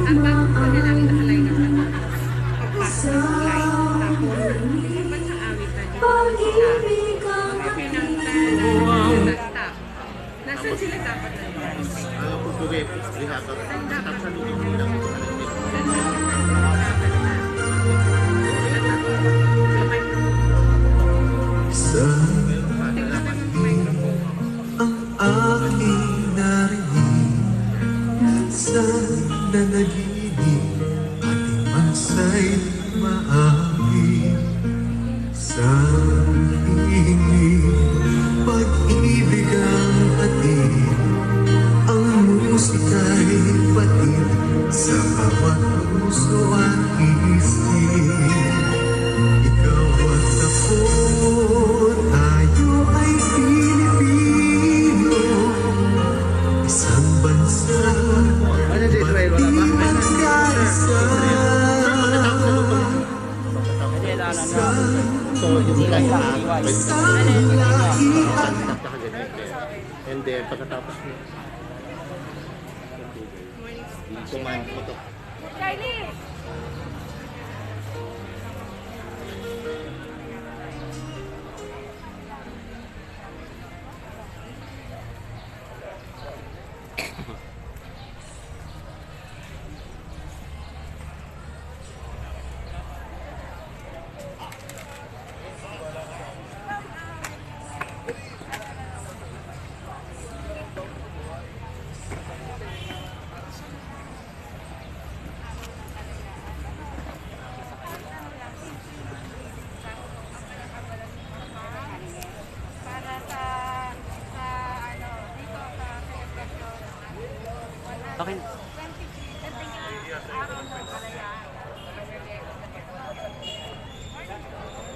Ang bago ko na lang nakaline up na pagpasok ng flight. Tapos, pagpat sa awit na dito sila. Okay ng stop. Nasaan sila dapat na yun? Pagkugay, lihat ako. Stop sa loob nila. Ang aking narinig minsan na naginip pati man sa'y maangin sa hingin pag-ibig ang atin ang musika'y patid sa bawat puso at isip ikaw at ako tayo ay Pilipino isang bansa Ano si Israel? Wala ba? magkaisa So, hindi lang isang lahi at And then, pagkatapos mo, kumain mo to. Charlie! Para sa ano, dito sa celebration Okay. 23 araw ng kalayaan.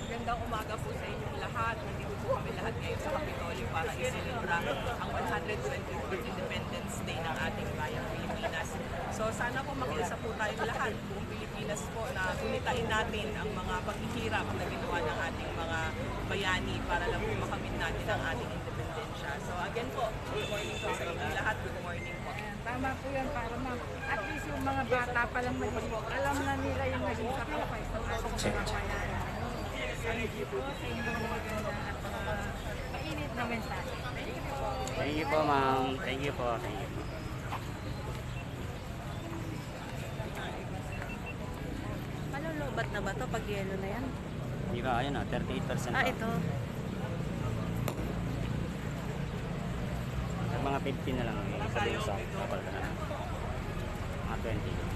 Gandang umaga po sa inyong lahat. Nandito po kami lahat ngayon sa Kapitolyo para iselebra ang 124th Independence Day ng ating bayang Pilipinas. So sana po makiisa po tayong lahat, buong Pilipinas po, na gunitain natin ang mga paghihirap na ginawa ng ating mga bayani para lang po makamit natin ang ating independensya. So again po, good morning po sa inyong lahat. Good morning po. Tama po yan para at least yung mga bata pa lang maliliit, alam na nila yung naging sacrifice ng ating mga bayaran. Thank you po sa inyong maganda at mainit na mensahe. Thank you po. Thank you po, ma'am. Thank you po. Thank you po. Malulubat na ba to pag yelo na yan? Hindi ka, ayun na, 38% pa. Ito. Mga 15 na lang. Sabi ko sa kapal ka na lang. Mga 20.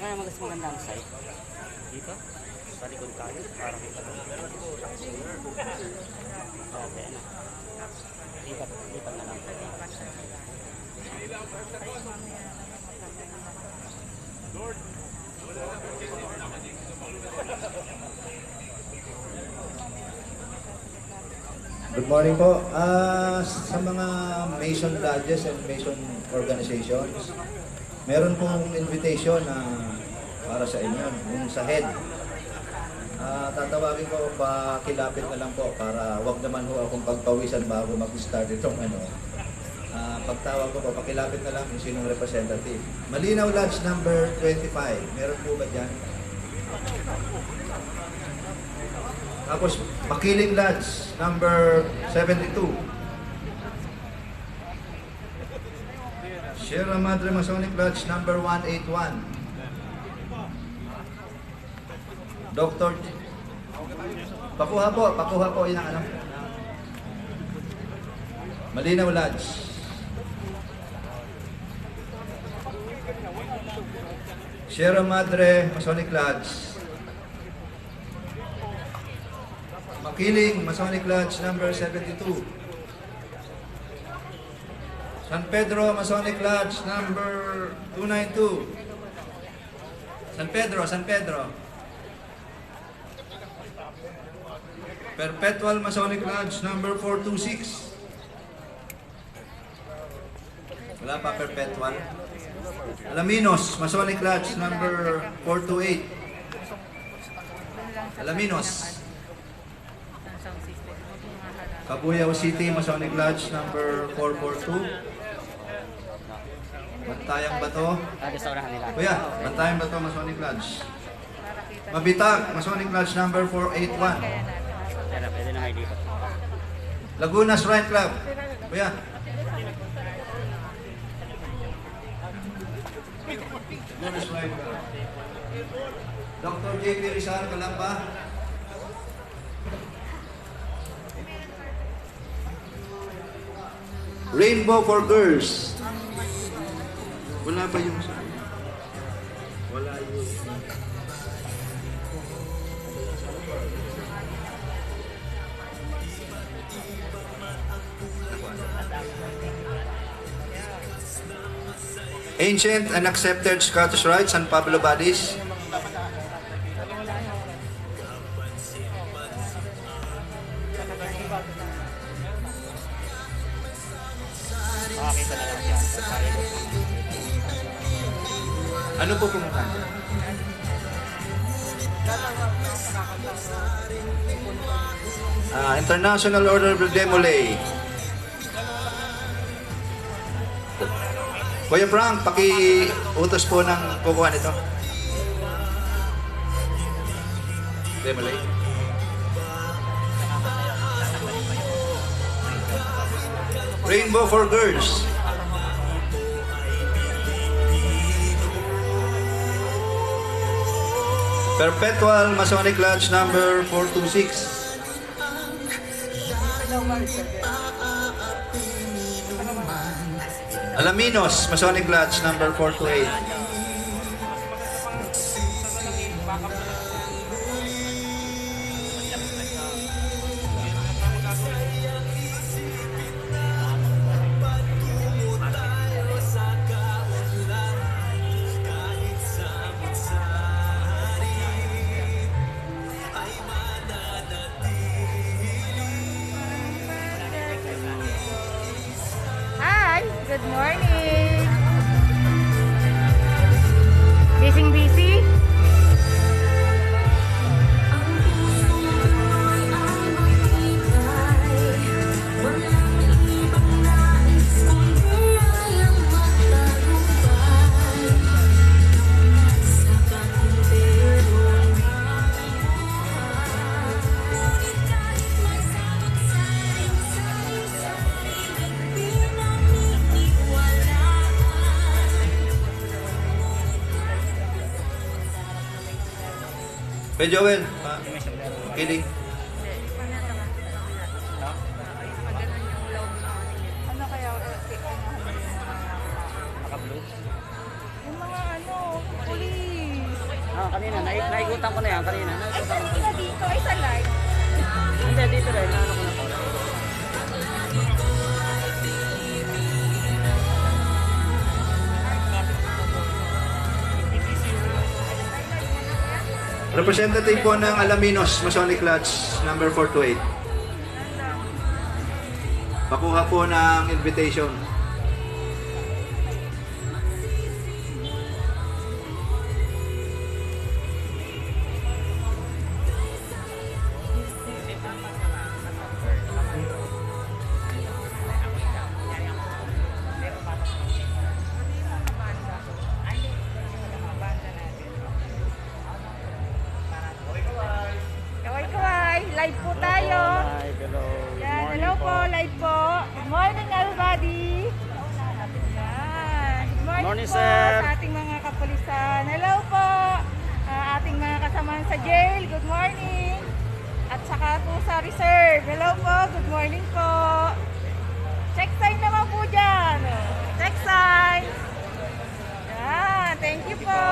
Kaya mas maganda ang site. Dito, sa likod tayo, para kita doon. Dati, ano? Lipat na lang. Good morning po. Sa mga Mason Lodges and Mason Organizations, meron pong invitation na para sa inyo, yung sa head. Tatawagin ko, pakilapit na lang po para wag naman ho akong pagpawisan bago mag-start itong ano. Pagtawag ko po, pakilapit na lang yung sinong representative. Malinaw Lodge number 25. Meron po ba dyan? Tapos, Makiling Lodge number 72. Sierra Madre Masonic Lodge number 181. Dr. Pakuha po yun ang ano. Malinaw Lodge. Sierra Madre Masonic Lodge. Makiling Masonic Lodge number 72. San Pedro Masonic Lodge number 292. San Pedro. Perpetual Masonic Lodge number 426. Wala pa Perpetual. Alaminos Masonic Lodge number 428. Alaminos. Cabuyao City Masonic Lodge number 442. Bantayang Bato. Sa unahan nila. Kuya, Bantayang Bato Masonic Lodge. Mabitag Masonic Lodge number 481. Kaya pwede na kayo dito. Laguna Shrine Club. Kuya. Laguna Shrine Club. Dr. J.P. Rizal, Kalamba. Rainbow for Girls. Wala pa yung sa... Wala yung... Ancient and Accepted Scottish Rite, San Pablo Badis. Makakita na lang siya. Ano po pumunta? International Order of Demolay. Kuya Frank, paki-utos po ng kukuha nito. Demolay. Rainbow for Girls. Perpetual Masonic Lodge number 426. Alaminos Masonic Lodge number 428. Hi, good morning. Busy? Kay Joel, kiling. Ano kaya? Naka-blue. Yung mga police. Kanina, naigutan ko na yan. Kanina, Ay, naigutan ko. kanina dito, ay sa live. Hindi, dito rin. Naano ko na po. Representative po ng Alaminos Masonic Lodge number 428. Pakuha po ng invitation. Kaway, live po tayo. Hi, hello. Good Yan, morning hello po, live po. Good morning, everybody. Yan. Good morning, Morning, po sir. sa ating mga kapulisan. Hello po. Ating mga kasamahan sa jail. Good morning. At saka po sa reserve. Hello po. Good morning po. Check sign naman po dyan. Check sign. Yan. Thank you po.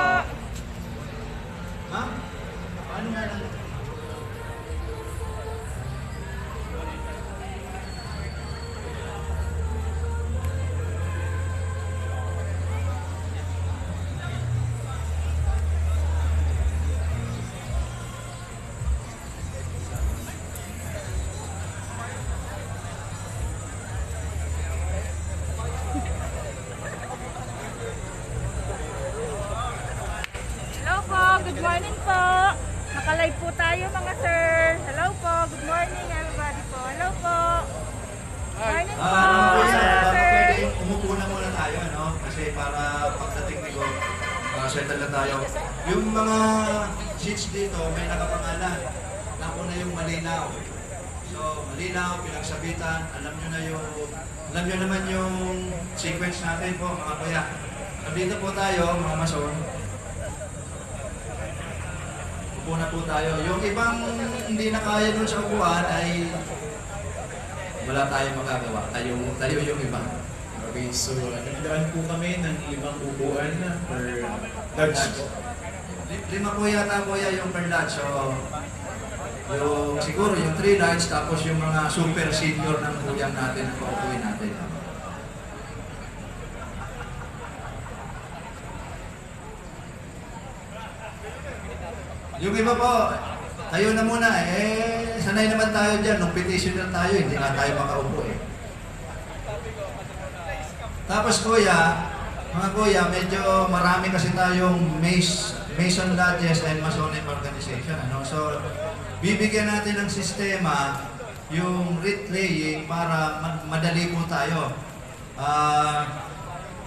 good morning po. Nakalive po tayo mga sir. Hello po, good morning everybody po. Hello po. Morning po. Hello sir. Pwede umupo na muna tayo, ano? Kasi para pagdating ni Go, settle na tayo. Yung mga seats dito, may nakapangalan. Nauna yung malinaw. So, malinaw, pinagsabitan, alam nyo naman yung sequence natin po, mga kuya. So, dito po tayo, mga mason. Upo na po tayo. Yung ibang hindi na kaya dun sa upuan ay wala tayong magagawa. Tayo yung iba. Okay, so nagdaan po kami ng 5 upuan per lodge. 5 po yata kuya yung per lodge. So, siguro yung 3 lodge tapos yung mga super senior ng kuyang natin ang paupuin natin. Yung iba po, tayo na muna sanay naman tayo dyan, nung petitioner tayo, hindi nga tayo makaupo eh. Tapos kuya, mga kuya, medyo marami kasi tayong Mason Lodges and Masonic Organization. Ano? So, bibigyan natin ng sistema yung writ laying para madali po tayo.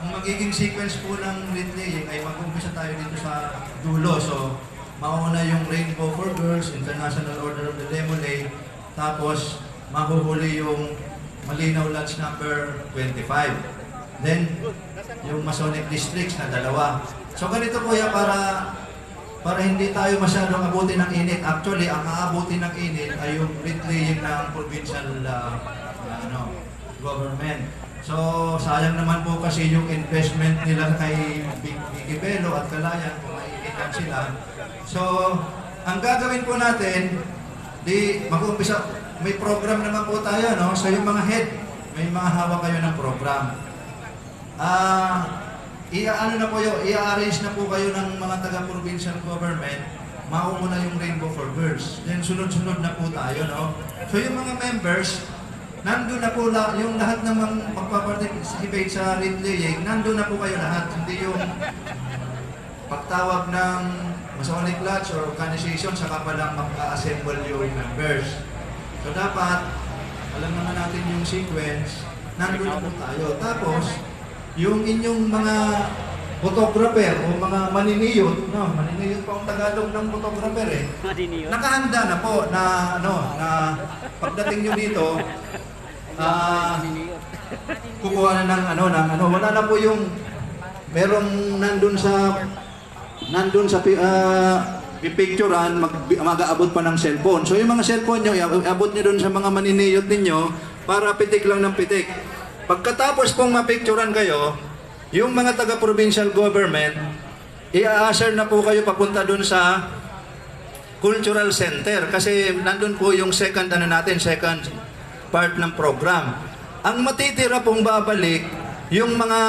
Ang magiging sequence po ng writ laying ay mag-umpisa tayo dito sa dulo. So, mauna yung Rainbow for Girls, International Order of the Lemole, tapos mahuhuli yung Malinaw Lodge number 25. Then, yung Masonic Districts na 2. So ganito kuya, para hindi tayo masyadong abutin ng init. Actually, ang aabutin ng init ay yung writ laying ng provincial government. So, sayang naman po kasi yung investment nila kay Bigibelo at Kalayan kung maiinitan sila. So, ang gagawin po natin, mag-umpisa, may program naman po tayo, no? So, yung mga head, may mga hawak kayo ng program. I-arrange na po kayo ng mga taga-provincial government, mauna yung Rainbow for Girls. Then, sunod-sunod na po tayo, no? So, yung mga members, nandun na po yung lahat ng magpaparticipate sa writ laying, nandun na po kayo lahat. Hindi yung pagtawag ng Masonic Lodge or organization, saka pa lang mag-assemble yung members. So dapat, alam naman natin yung sequence, nandun na po tayo. Tapos, yung inyong mga photographer o mga maniniyot, no? Maniniyot pa ang Tagalog ng photographer eh. Maniniyot. Nakahanda na po na pagdating nyo dito, kukuha na ng wala na po yung merong nandun sa pipicturean, mag-aabot pa ng cellphone. So yung mga cellphone nyo, iabot nyo dun sa mga maniniyot ninyo para pitik lang ng pitik. Pagkatapos pong mapicturean kayo, yung mga taga-provincial government, i-a-assert na po kayo papunta dun sa Cultural Center kasi nandun po yung second part ng program. Ang matitira pong babalik, yung mga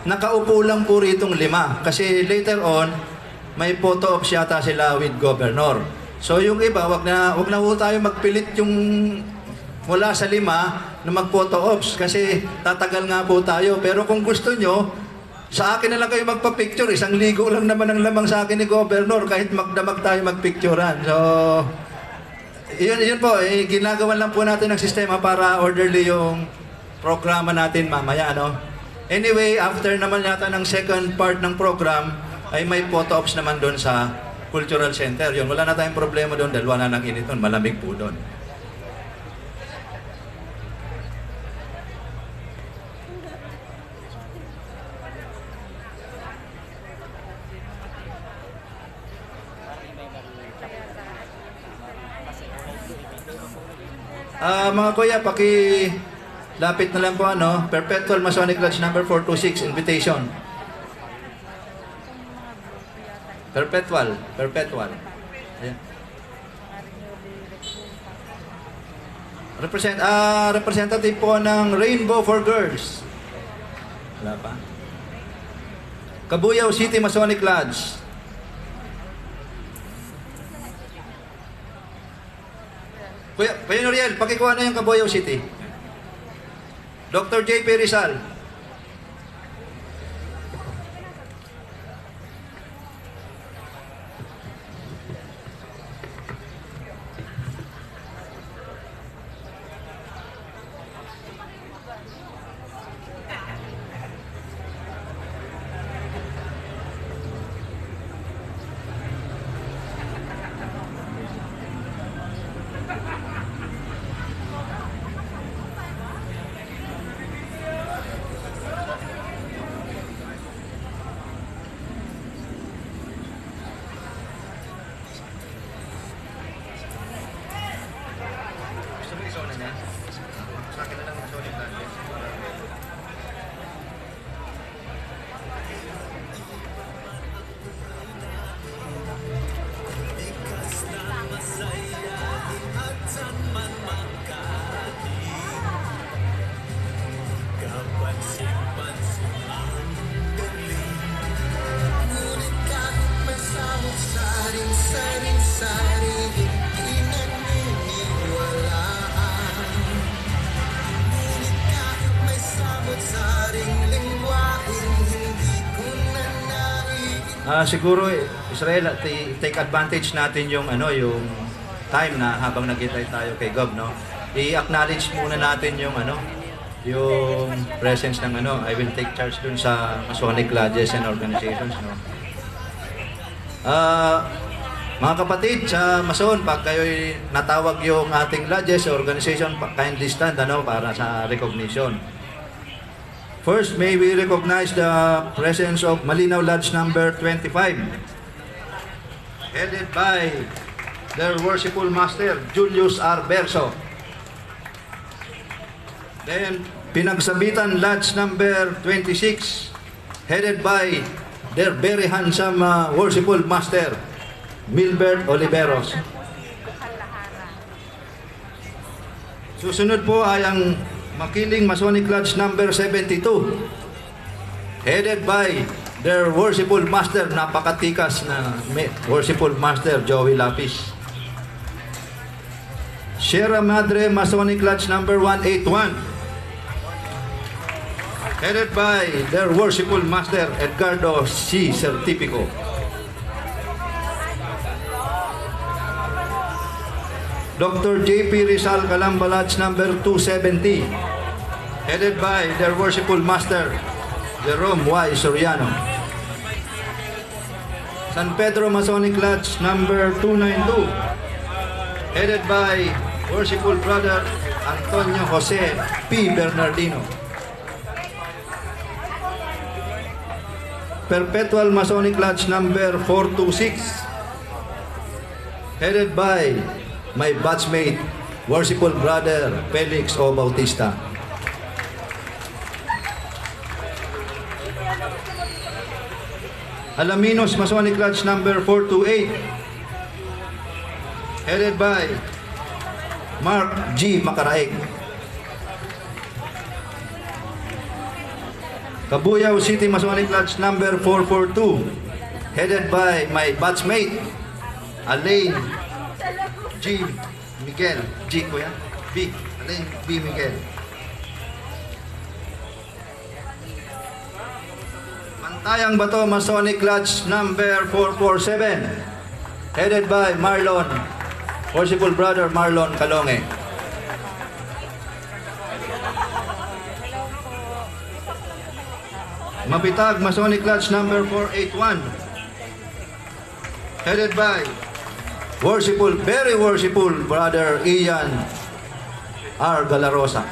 nakaupo lang po ritong 5. Kasi later on, may photo ops yata sila with Governor. So yung iba, wag na po tayo magpilit yung mula sa 5 na mag-photo ops kasi tatagal nga po tayo. Pero kung gusto nyo, sa akin na lang kayo magpa-picture. 1 ligo lang naman ang lamang sa akin ni Governor kahit magdamag tayo magpicturean. So, yun po, ginagawa lang po natin ng sistema para orderly yung programa natin mamaya, no? Anyway, after naman yata ng second part ng program, ay may photo ops naman doon sa Cultural Center. Yun, wala na tayong problema doon dahil wala nang init doon, malamig po doon. Mga kuya, lapit na lang po Perpetual Masonic Lodge number 426, invitation. Perpetual. Ayan. Representative po ng Rainbow for Girls. Wala pa. Cabuyao City Masonic Lodge. Kuya Noriel, pakikuha na yung Cabuyao City. Dr. J.P. Rizal. Siguro Israel, take advantage natin yung yung time na habang naghintay tayo kay Gob, no. I-acknowledge muna natin yung yung presence ng I will take charge dun sa Masonic lodges and organizations, no. Mga kapatid sa Mason, pag kayo'y natawag yung ating lodges or organization, kindly stand para sa recognition. First, may we recognize the presence of Malinaw Lodge number 25, headed by their worshipful master, Julius R. Berso. Then, Pinagsabitan Lodge number 26, headed by their very handsome worshipful master, Milbert Oliveros. Susunod po ay ang Makiling Masonic Lodge number 72, headed by their worshipful master, napakatikas na worshipful master, Joey Lapis. Sierra Madre Masonic Lodge number 181, headed by their worshipful master, Edgardo C. Certifico. Dr. J.P. Rizal Calamba Lodge number 270, headed by their worshipful master, Jerome Y. Soriano. San Pedro Masonic Lodge number 292, headed by worshipful brother Antonio Jose P. Bernardino. Perpetual Masonic Lodge number 426, headed by my batchmate, worshipful brother Felix O. Bautista. Alaminos Masonic Lodge number 428, headed by Mark G. Macaraig. Cabuyao City Masonic Lodge number 442, headed by my batchmate, Alain G. Miguel. G ko yan? B. Alain B. Miguel. Mantayang Bato Masonic Lodge number 447, headed by Marlon, worshipful brother Marlon Calonge. Mapitag Masonic Lodge number 481, headed by worshipful, very worshipful brother Ian R. Galarosa.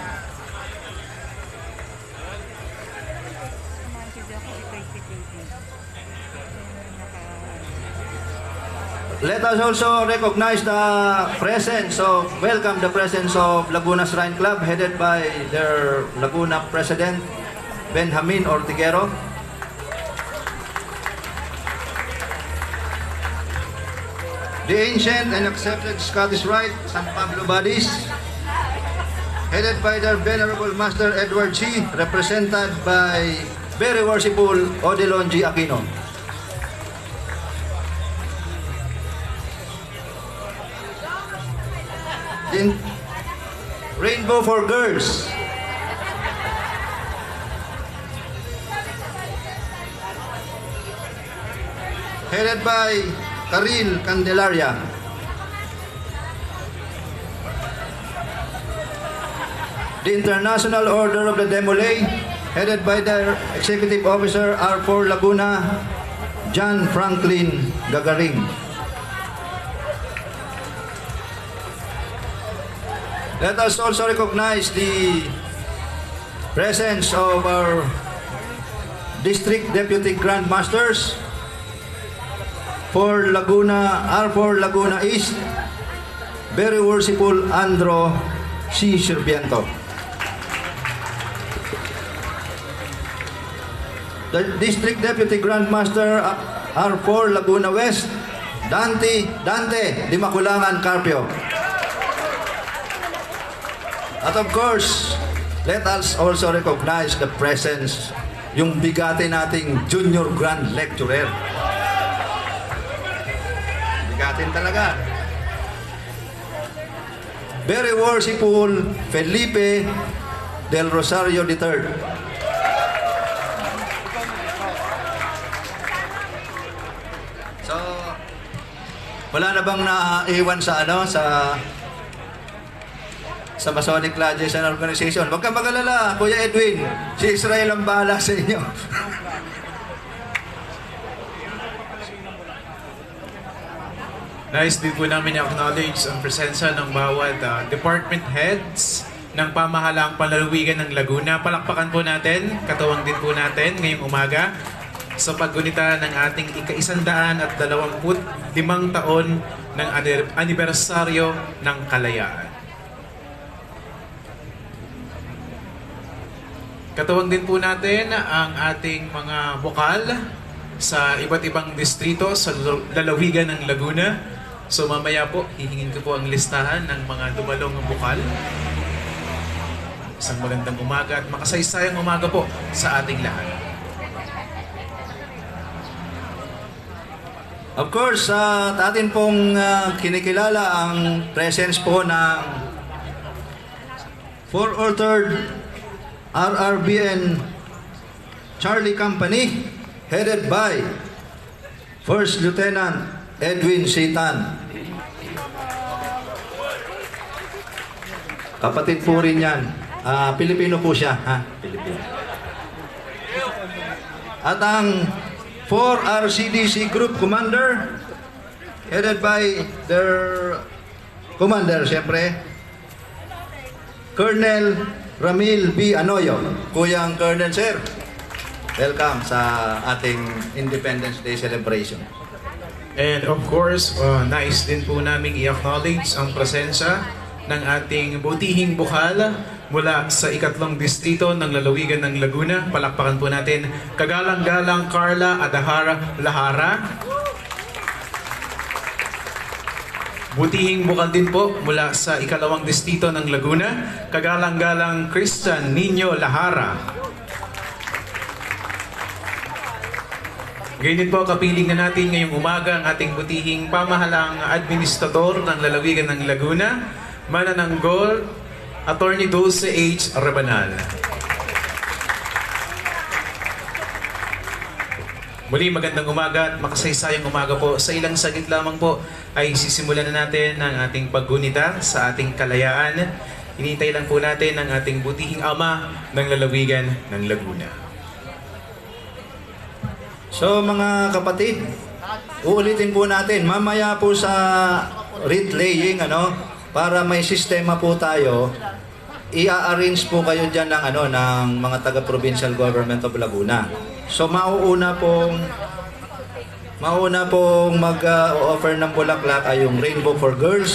Let us also recognize the presence of, welcome the presence of Laguna Shrine Club, headed by their Laguna President, Benjamin Ortiguero. The ancient and accepted Scottish Rite, San Pablo Bodies, headed by their Venerable Master Edward G., represented by very worshipful Odilon G. Aquino. Then, Rainbow for Girls, headed by Karil Candelaria. The International Order of the Demolay, headed by their Executive Officer R4 Laguna, John Franklin Gagaring. Let us also recognize the presence of our District Deputy Grand Masters for Laguna, R4 Laguna East, very worshipful Andro C. Sirviento. The District Deputy Grand Master R4 Laguna West, Dante Di Maculangan Carpio. At of course, let us also recognize the presence, yung bigati nating Junior Grand Lecturer. Bigatin talaga. Very worshipful Felipe del Rosario III. Wala na bang naiwan sa sa Masonic Lodges and Organization? Huwag kang mag-alala, Kuya Edwin. Si Israel ang bahala sa inyo. Nais din po namin i-acknowledge ang presensya ng bawat department heads ng pamahalaang panlalawigan ng Laguna. Palakpakan po natin, katuwang din po natin ngayong umaga sa paggunita ng ating ika-125 taon ng anibersaryo ng Kalayaan. Katuwang din po natin ang ating mga bukal sa iba't ibang distrito sa lalawigan ng Laguna. So mamaya po, hihingin ko po ang listahan ng mga dumalong bukal. Isang magandang umaga at makasaysayang umaga po sa ating lahat. Of course, atin pong kinikilala ang presence po ng 4th Ordered RRBN Charlie Company, headed by First Lieutenant Edwin Sitan. Kapatid po rin yan. Pilipino po siya. Pilipino. At ang 4RCDC Group Commander, headed by their commander, siyempre, Colonel Ramil B. Anoyo. Kuyang Colonel, sir. Welcome sa ating Independence Day celebration. And of course, nais din po namin i-acknowledge ang presensya ng ating butihing bukal mula sa ikatlong distrito ng lalawigan ng Laguna. Palakpakan po natin, Kagalang-galang Carla Adahara Lahara. Butihing bukal din po mula sa ikalawang distrito ng Laguna, Kagalang-galang Christian Nino Lahara. Ganyan po, kapiling na natin ngayong umaga ang ating butihing pamahalang administrador ng lalawigan ng Laguna, manananggol, Attorney Dulce H. Rabanal. Muli, magandang umaga at makasaysayang umaga po. Sa ilang saglit lamang po ay sisimulan na natin ang ating paggunita sa ating kalayaan. Hinihintay lang po natin ang ating butihing ama ng lalawigan ng Laguna. So mga kapatid, uulitin po natin mamaya po sa wreath laying, para may sistema po tayo, i-arrange po kayo dyan ng mga taga-provincial government of Laguna. So mauna pong mag-offer ng bulaklak ay yung Rainbow for Girls.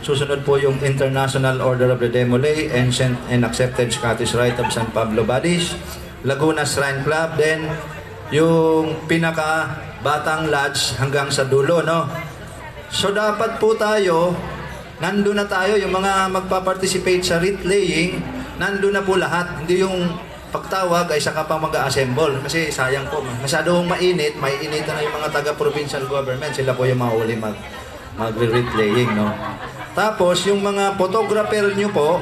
Susunod po yung International Order of the Demolay, Ancient and Accepted Scottish Rite of San Pablo Badish, Laguna Shrine Club, then yung pinaka-batang lodge hanggang sa dulo, no? So dapat po tayo, nandun na tayo, yung mga magpa-participate sa wreath laying, nandun na po lahat. Hindi yung pagtawag ay saka pa mag-assemble. Kasi sayang po, masyadong mainit, may initan na yung mga taga-provincial government, sila po yung mauli mag-wreath laying, no? Tapos yung mga photographer nyo po,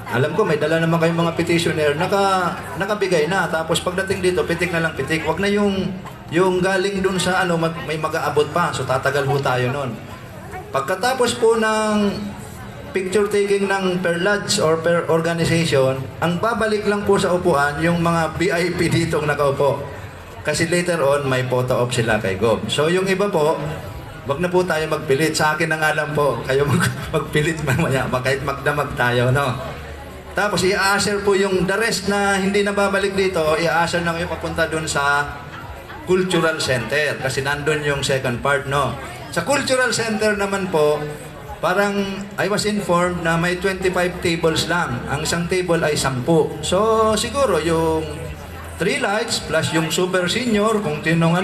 alam ko, may dala naman kayong mga petitioner, nakabigay na. Tapos pagdating dito, pitik na lang pitik. Wag na yung galing dun sa may mag-aabot pa. So tatagal ho tayo nun. Pagkatapos po ng picture taking ng per lodge or per organization, ang babalik lang po sa upuan yung mga VIP ditong nakaupo. Kasi later on, may photo op sila kay Gob. So yung iba po, wag na po tayo magpilit. Sa akin na nga lang po, kayo magpilit mamaya. Kahit magdamag tayo, no? Tapos i-usher po yung the rest na hindi na babalik dito, i-usher na kayo papunta dun sa Cultural Center. Kasi nandun yung second part, no? Sa Cultural Center naman po, parang I was informed na may 25 tables lang. Ang isang table ay 10. So siguro yung 3 lights plus yung super senior, kung tinong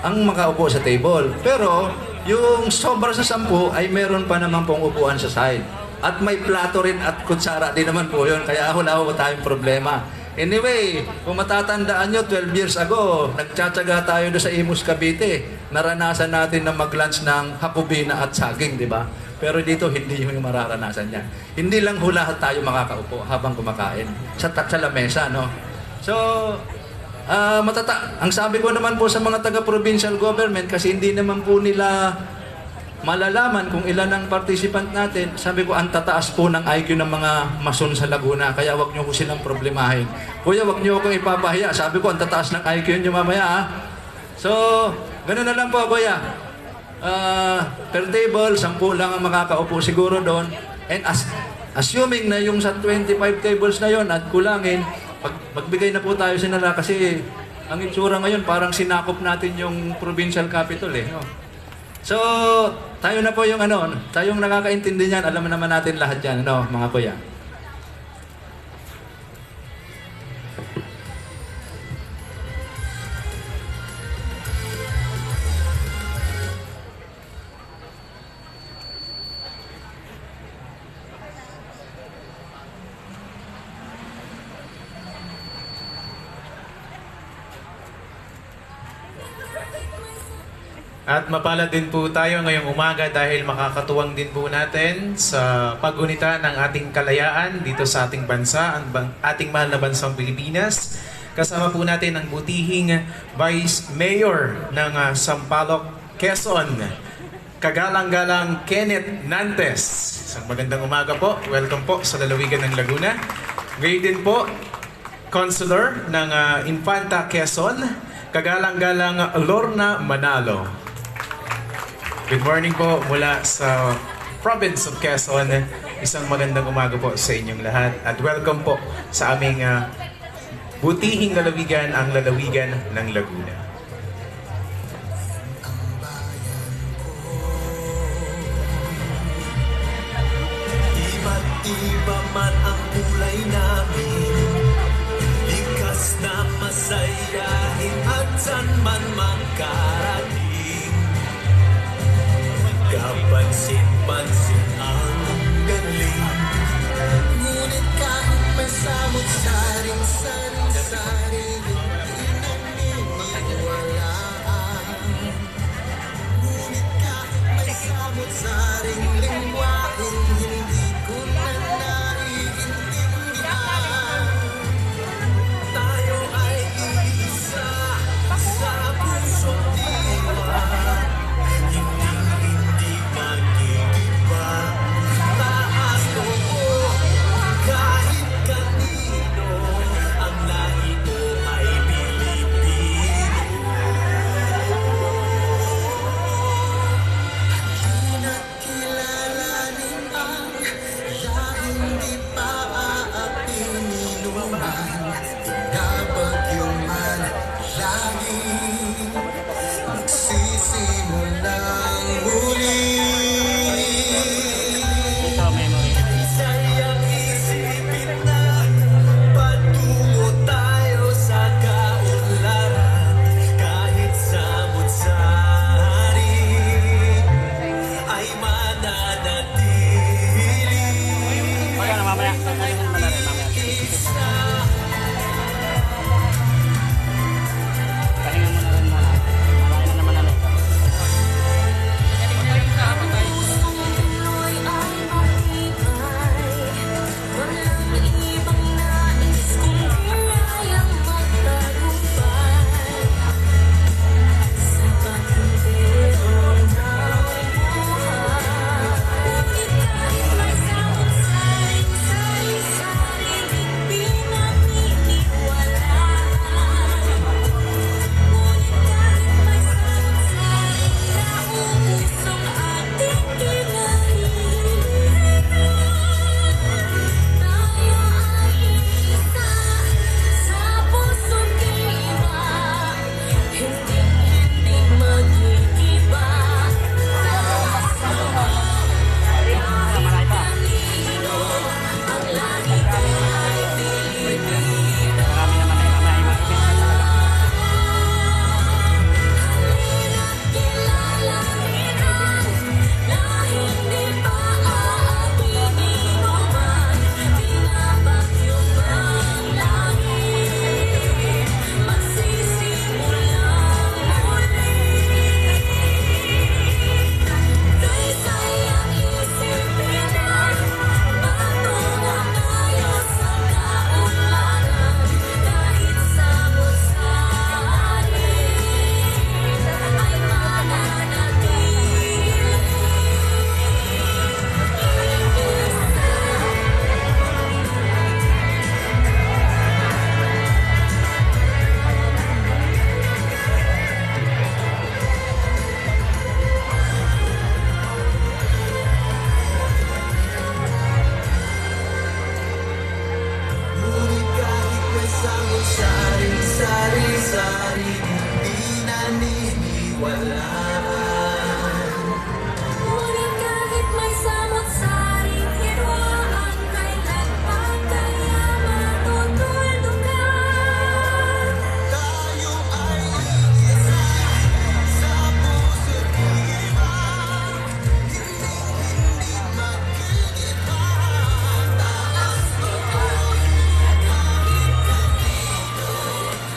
ang makaupo sa table. Pero yung sobra sa 10 ay meron pa naman pong upuan sa side. At may plato rin at kutsara din naman po yun. Kaya wala po tayong problema. Anyway, kung matatandaan nyo, 12 years ago, nagtsatsaga tayo doon sa Imus, Cavite. Naranasan natin na mag-lunch ng hakubina at saging, di ba? Pero dito, hindi yung mararanasan niya. Hindi lang lahat tayo makakaupo habang kumakain. Sa lamesa, no? So, Ang sabi ko naman po sa mga taga-provincial government, kasi hindi naman po nila malalaman kung ilan ang participant natin, sabi ko, ang tataas po ng IQ ng mga mason sa Laguna, kaya wag niyo ko silang problemahin. Kuya, wag niyo akong ipapahiya. Sabi ko, ang tataas ng IQ niyo mamaya, ha? So, ganoon na lang po, kuya. Per table, 10 lang ang makakaupo siguro doon. And assuming na yung sa 25 tables na yon at kulangin, magbigay na po tayo sinala kasi ang itsura ngayon parang sinakop natin yung provincial capital, eh. No? So, tayo na po yung tayong nakakaintindi niyan, alam naman natin lahat yan, mga kuya. At mapalad din po tayo ngayong umaga dahil makakatuwang din po natin sa paggunita ng ating kalayaan dito sa ating bansa, ang ating mahal na bansang Pilipinas. Kasama po natin ang butihing Vice Mayor ng Sampaloc, Quezon, Kagalang-galang Kenneth Nantes. Isang magandang umaga po. Welcome po sa lalawigan ng Laguna. Ngayon din po, Consular ng Infanta, Quezon, Kagalang-galang Lorna Manalo. Good morning po mula sa province of Quezon. Isang magandang umaga po sa inyong lahat. At welcome po sa aming butihing lalawigan, ang lalawigan ng Laguna. Iba't iba man ang kulay namin, likas na masayahin at saan man makarating. Kapansin-pansin ang galing, ngunit kahit may samot-saring sari-sari, hindi naniniwalaan. Ngunit kahit may samot-saring lingwahin, hindi ko na naiintindihan. Tayo ay isa sa puso't diwa, hindi magigiba. Taas loob kahit kanino, ang lahi mo ay Pilipino. Halina't kilalanin ang lahing di pa aaping inuman, binabagyong man laging magsisimulang muli. Ito, memory. Sayang isipin na patungo tayo sa kaunlaran, kahit samot-sari ay mananatili. Wag ka na mamaya. Pahinga naman natin mamaya. Isa Pahinga mo na rin muna. Makain na naman natin. Tuloy ay matibay, walang ibang nais kundi kayang magtagumpay. Sa pagkintero ng buhay, ngunit kahit may samot-saring sari-sari, di pinaniniwalaan. Ngunit kahit may samot-saring nauusong ating kinahilingan, tayo ay isa sa puso't diwa, hindi magigiba. Taas loob kahit kanino, ang lahi ko ay Pilipino. Marami naman na mamaya. Halina't kilalanin ang lahing di pa aaping inuman, binabagyong ang langit, magsisimulang tiwalaan. Ngunit kahit may samot-saring hidwaan, kailan pa kaya matutuldukan? Tayo ay iisa sa puso't hihimang, hindi magkikipang. Taas nito kahit kanino,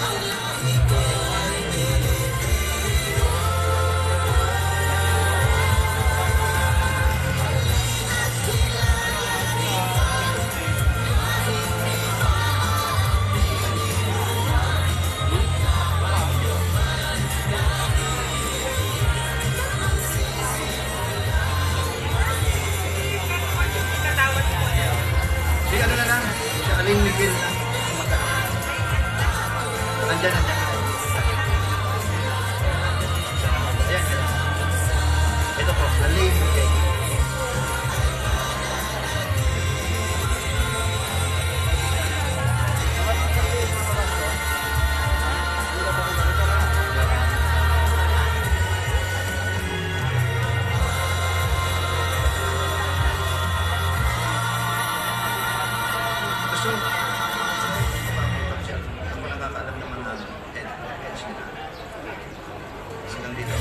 ang lahi ko ay Pilipino. At kilalanin ang lahing di Si ano na lang, si Aling Miguel na. Nandyan. Ayan. Ito po, Aling Miguel. Gusto mo? Ako nakakaalam ng mga heads nila. Kasi nandito.